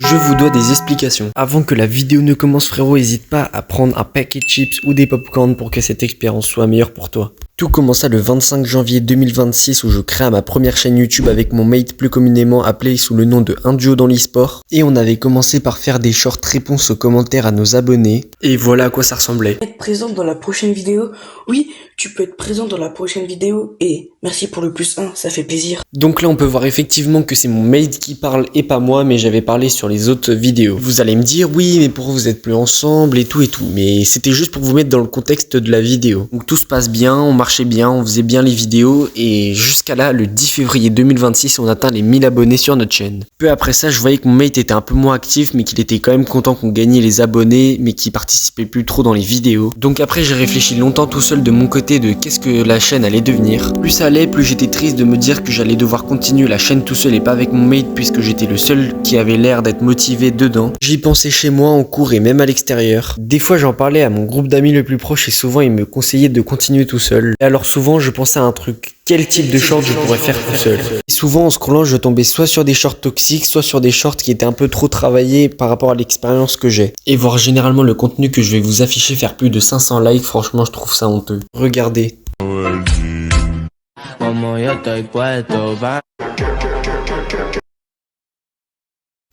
Je vous dois des explications. Avant que la vidéo ne commence frérot, n'hésite pas à prendre un paquet de chips ou des popcorn pour que cette expérience soit meilleure pour toi. Tout commença le 25 janvier 2026 où je créa ma première chaîne YouTube avec mon mate plus communément appelé sous le nom de Un Duo dans l'e-sport. Et on avait commencé par faire des short réponses aux commentaires à nos abonnés. Et voilà à quoi ça ressemblait. Être présent dans la prochaine vidéo. Oui, tu peux être présent dans la prochaine vidéo et merci pour le +1, ça fait plaisir. Donc là on peut voir effectivement que c'est mon mate qui parle et pas moi, mais j'avais parlé sur les autres vidéos. Vous allez me dire oui mais pourquoi vous êtes plus ensemble et tout, mais c'était juste pour vous mettre dans le contexte de la vidéo. Donc tout se passe bien, on marchait bien, on faisait bien les vidéos et jusqu'à là le 10 février 2026 on atteint les 1000 abonnés sur notre chaîne. Peu après ça je voyais que mon mate était un peu moins actif mais qu'il était quand même content qu'on gagnait les abonnés mais qu'il participait plus trop dans les vidéos. Donc après j'ai réfléchi longtemps tout seul de mon côté de qu'est-ce que la chaîne allait devenir. Plus ça allait, plus j'étais triste de me dire que j'allais devoir continuer la chaîne tout seul et pas avec mon mate puisque j'étais le seul qui avait l'air d'être motivé dedans. J'y pensais chez moi, en cours et même à l'extérieur. Des fois j'en parlais à mon groupe d'amis le plus proche et souvent ils me conseillaient de continuer tout seul. Et alors souvent je pensais à un truc, quel type de short je pourrais faire tout seul. Et souvent en scrollant je tombais soit sur des shorts toxiques, soit sur des shorts qui étaient un peu trop travaillés par rapport à l'expérience que j'ai. Et voir généralement le contenu que je vais vous afficher faire plus de 500 likes, franchement je trouve ça honteux. Regardez.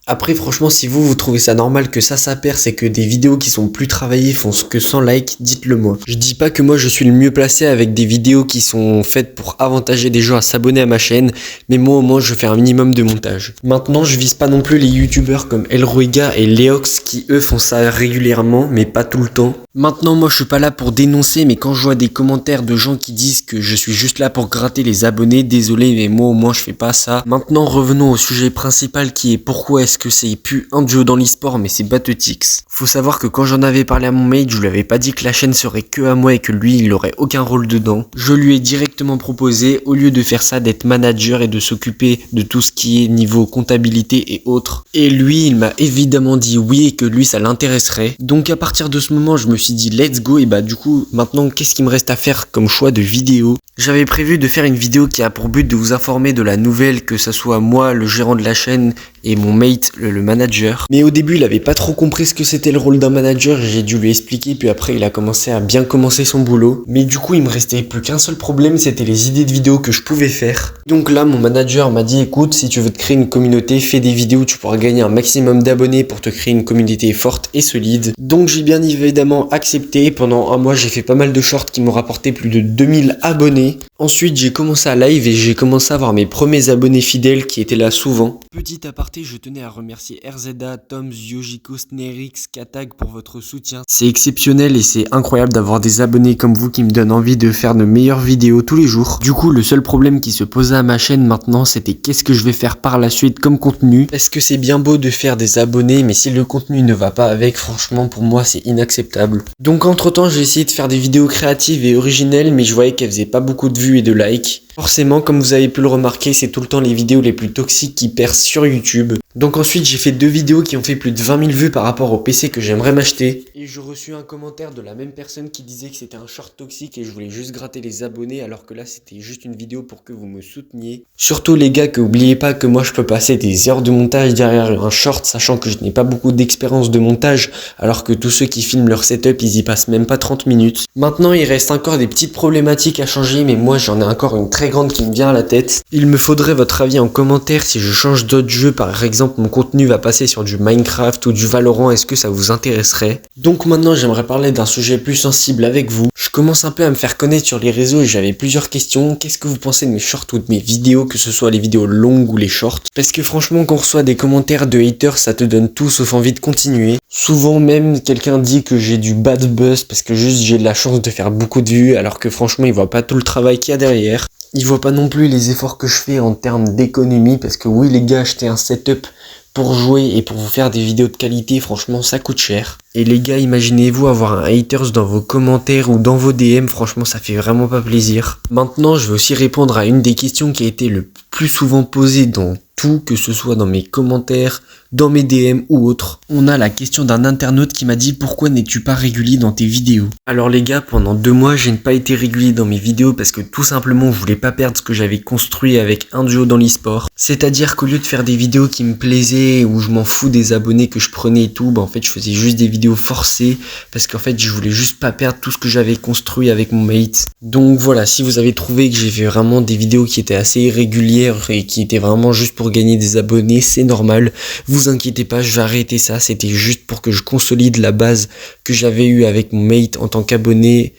Après franchement si vous trouvez ça normal que ça perce et que des vidéos qui sont plus travaillées font que 100 likes, dites-le moi. Je dis pas que moi je suis le mieux placé avec des vidéos qui sont faites pour avantager des gens à s'abonner à ma chaîne, mais moi au moins je fais un minimum de montage. Maintenant je vise pas non plus les youtubeurs comme Elruega et Leox qui eux font ça régulièrement mais pas tout le temps. Maintenant moi je suis pas là pour dénoncer, mais quand je vois des commentaires de gens qui disent que je suis juste là pour gratter les abonnés, désolé mais moi au moins je fais pas ça. Maintenant revenons au sujet principal qui est pourquoi est-ce que c'est plus un duo dans l'e-sport mais c'est Battletix. Faut savoir que quand j'en avais parlé à mon mate, je lui avais pas dit que la chaîne serait que à moi et que lui il aurait aucun rôle dedans. Je lui ai directement proposé au lieu de faire ça d'être manager et de s'occuper de tout ce qui est niveau comptabilité et autres. Et lui il m'a évidemment dit oui et que lui ça l'intéresserait. Donc à partir de ce moment je me suis dit let's go et bah du coup maintenant qu'est-ce qu'il me reste à faire comme choix de vidéo. J'avais prévu de faire une vidéo qui a pour but de vous informer de la nouvelle, que ça soit moi le gérant de la chaîne et mon mate le manager. Mais au début il avait pas trop compris ce que c'était le rôle d'un manager et j'ai dû lui expliquer, puis après il a commencé à bien commencer son boulot. Mais du coup il me restait plus qu'un seul problème, c'était les idées de vidéos que je pouvais faire. Donc là mon manager m'a dit écoute, si tu veux te créer une communauté, fais des vidéos, tu pourras gagner un maximum d'abonnés pour te créer une communauté forte et solide. Donc j'ai bien évidemment accepté. Pendant un mois j'ai fait pas mal de shorts qui m'ont rapporté plus de 2000 abonnés. Ensuite j'ai commencé à live et j'ai commencé à avoir mes premiers abonnés fidèles qui étaient là souvent. Petit aparté, je tenais à remercier RZA, Toms, Yojiko, Snerix, Katag pour votre soutien. C'est exceptionnel et c'est incroyable d'avoir des abonnés comme vous qui me donnent envie de faire de meilleures vidéos tous les jours. Du coup le seul problème qui se posait à ma chaîne maintenant c'était qu'est-ce que je vais faire par la suite comme contenu. Est-ce que c'est bien beau de faire des abonnés mais si le contenu ne va pas avec, franchement pour moi c'est inacceptable. Donc entre temps j'ai essayé de faire des vidéos créatives et originelles mais je voyais qu'elles faisaient pas beaucoup de vues et de likes. Forcément, comme vous avez pu le remarquer, c'est tout le temps les vidéos les plus toxiques qui percent sur YouTube. Donc ensuite, j'ai fait 2 vidéos qui ont fait plus de 20 000 vues par rapport au PC que j'aimerais m'acheter. Et j'ai reçu un commentaire de la même personne qui disait que c'était un short toxique et je voulais juste gratter les abonnés alors que là, c'était juste une vidéo pour que vous me souteniez. Surtout les gars, n'oubliez pas que moi, je peux passer des heures de montage derrière un short, sachant que je n'ai pas beaucoup d'expérience de montage, alors que tous ceux qui filment leur setup, ils y passent même pas 30 minutes. Maintenant, il reste encore des petites problématiques à changer, mais moi, j'en ai encore une très grande qui me vient à la tête. Il me faudrait votre avis en commentaire si je change d'autres jeux, par exemple mon contenu va passer sur du Minecraft ou du Valorant, est-ce que ça vous intéresserait? Donc maintenant j'aimerais parler d'un sujet plus sensible avec vous. Je commence un peu à me faire connaître sur les réseaux et j'avais plusieurs questions. Qu'est-ce que vous pensez de mes shorts ou de mes vidéos, que ce soit les vidéos longues ou les shorts? Parce que franchement quand on reçoit des commentaires de haters ça te donne tout sauf envie de continuer. Souvent même quelqu'un dit que j'ai du bad buzz parce que juste j'ai de la chance de faire beaucoup de vues alors que franchement il voit pas tout le travail qu'il y a derrière. Il voit pas non plus les efforts que je fais en termes d'économie parce que oui les gars, acheter un setup pour jouer et pour vous faire des vidéos de qualité, franchement ça coûte cher. Et les gars, imaginez-vous avoir un haters dans vos commentaires ou dans vos DM, franchement ça fait vraiment pas plaisir. Maintenant je vais aussi répondre à une des questions qui a été le plus souvent posée dans tout, que ce soit dans mes commentaires, dans mes DM ou autres. On a la question d'un internaute qui m'a dit: pourquoi n'es-tu pas régulier dans tes vidéos? Alors les gars, pendant 2 mois, je n'ai pas été régulier dans mes vidéos parce que tout simplement, je voulais pas perdre ce que j'avais construit avec un duo dans l'e-sport. C'est-à-dire qu'au lieu de faire des vidéos qui me plaisaient, où je m'en fous des abonnés que je prenais et tout, en fait, je faisais juste des vidéos forcées parce qu'en fait, je voulais juste pas perdre tout ce que j'avais construit avec mon mate. Donc voilà, si vous avez trouvé que j'ai fait vraiment des vidéos qui étaient assez irrégulières et qui étaient vraiment juste pour gagner des abonnés, c'est normal. Vous inquiétez pas, je vais arrêter ça. C'était juste pour que je consolide la base que j'avais eue avec mon mate en tant qu'abonné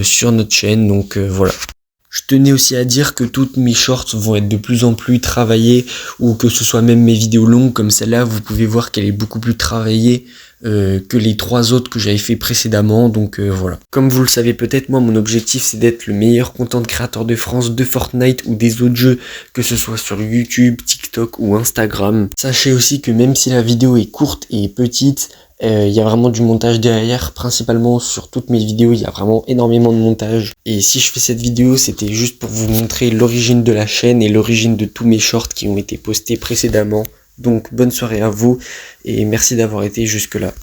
sur notre chaîne. Donc voilà. Je tenais aussi à dire que toutes mes shorts vont être de plus en plus travaillées, ou que ce soit même mes vidéos longues comme celle-là, vous pouvez voir qu'elle est beaucoup plus travaillée que les 3 autres que j'avais fait précédemment, donc voilà. Comme vous le savez peut-être, moi mon objectif c'est d'être le meilleur content créateur de France de Fortnite ou des autres jeux, que ce soit sur YouTube, TikTok ou Instagram. Sachez aussi que même si la vidéo est courte et petite, il y a vraiment du montage derrière, principalement sur toutes mes vidéos, il y a vraiment énormément de montage. Et si je fais cette vidéo, c'était juste pour vous montrer l'origine de la chaîne et l'origine de tous mes shorts qui ont été postés précédemment. Donc bonne soirée à vous et merci d'avoir été jusque là.